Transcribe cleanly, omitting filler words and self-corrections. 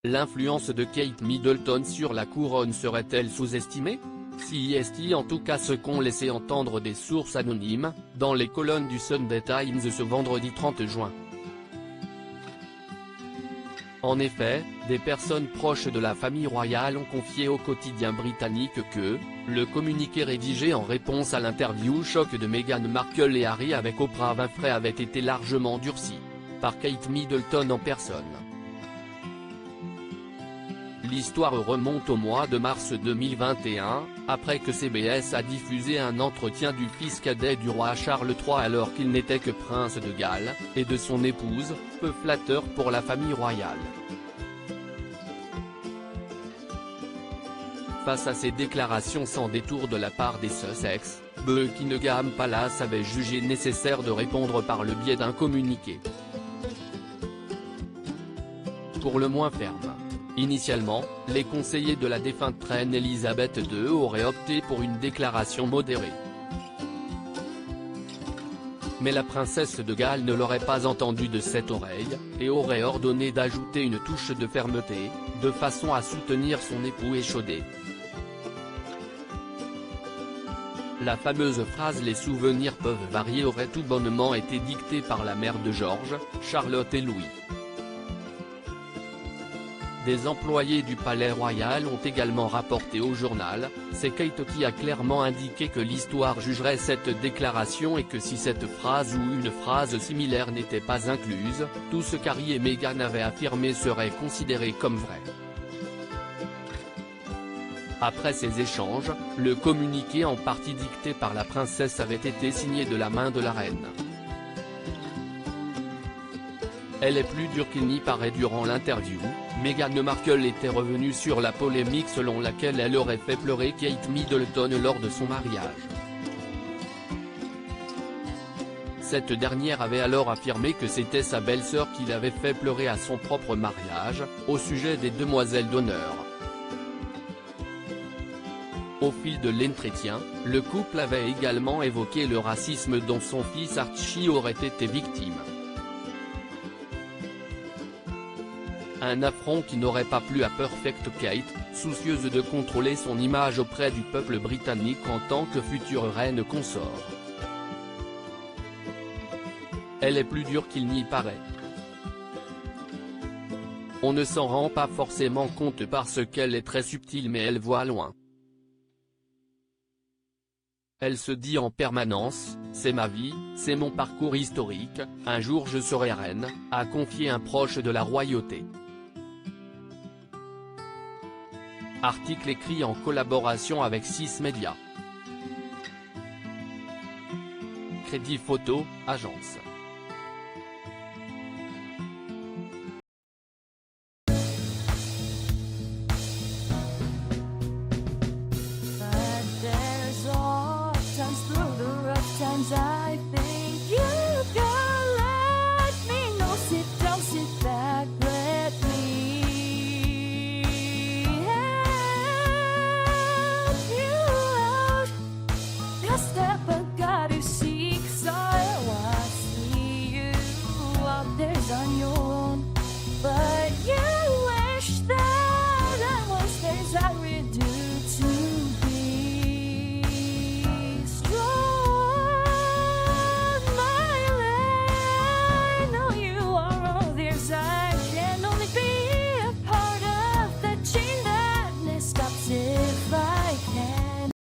L'influence de Kate Middleton sur la couronne serait-elle sous-estimée? Si est en tout cas ce qu'ont laissé entendre des sources anonymes, dans les colonnes du Sunday Times ce vendredi 30 juin. En effet, des personnes proches de la famille royale ont confié au quotidien britannique que, le communiqué rédigé en réponse à l'interview choc de Meghan Markle et Harry avec Oprah Winfrey avait été largement durci par Kate Middleton en personne. L'histoire remonte au mois de mars 2021, après que CBS a diffusé un entretien du fils cadet du roi Charles III alors qu'il n'était que prince de Galles, et de son épouse, peu flatteur pour la famille royale. Face à ces déclarations sans détour de la part des Sussex, Buckingham Palace avait jugé nécessaire de répondre par le biais d'un communiqué pour le moins ferme. Initialement, les conseillers de la défunte reine Elisabeth II auraient opté pour une déclaration modérée. Mais la princesse de Galles ne l'aurait pas entendu de cette oreille, et aurait ordonné d'ajouter une touche de fermeté, de façon à soutenir son époux échaudé. La fameuse phrase « les souvenirs peuvent varier » aurait tout bonnement été dictée par la mère de George, Charlotte et Louis. Des employés du palais royal ont également rapporté au journal, c'est Kate qui a clairement indiqué que l'histoire jugerait cette déclaration et que si cette phrase ou une phrase similaire n'était pas incluse, tout ce qu'Harry et Meghan avaient affirmé serait considéré comme vrai. Après ces échanges, le communiqué en partie dicté par la princesse avait été signé de la main de la reine. Elle est plus dure qu'il n'y paraît. Durant l'interview, Meghan Markle était revenue sur la polémique selon laquelle elle aurait fait pleurer Kate Middleton lors de son mariage. Cette dernière avait alors affirmé que c'était sa belle-sœur qui l'avait fait pleurer à son propre mariage, au sujet des demoiselles d'honneur. Au fil de l'entretien, le couple avait également évoqué le racisme dont son fils Archie aurait été victime. Un affront qui n'aurait pas plu à Perfect Kate, soucieuse de contrôler son image auprès du peuple britannique en tant que future reine consort. Elle est plus dure qu'il n'y paraît. On ne s'en rend pas forcément compte parce qu'elle est très subtile mais elle voit loin. Elle se dit en permanence, c'est ma vie, c'est mon parcours historique, un jour je serai reine, a confié un proche de la royauté. Article écrit en collaboration avec 6 médias. Crédit photo, agence.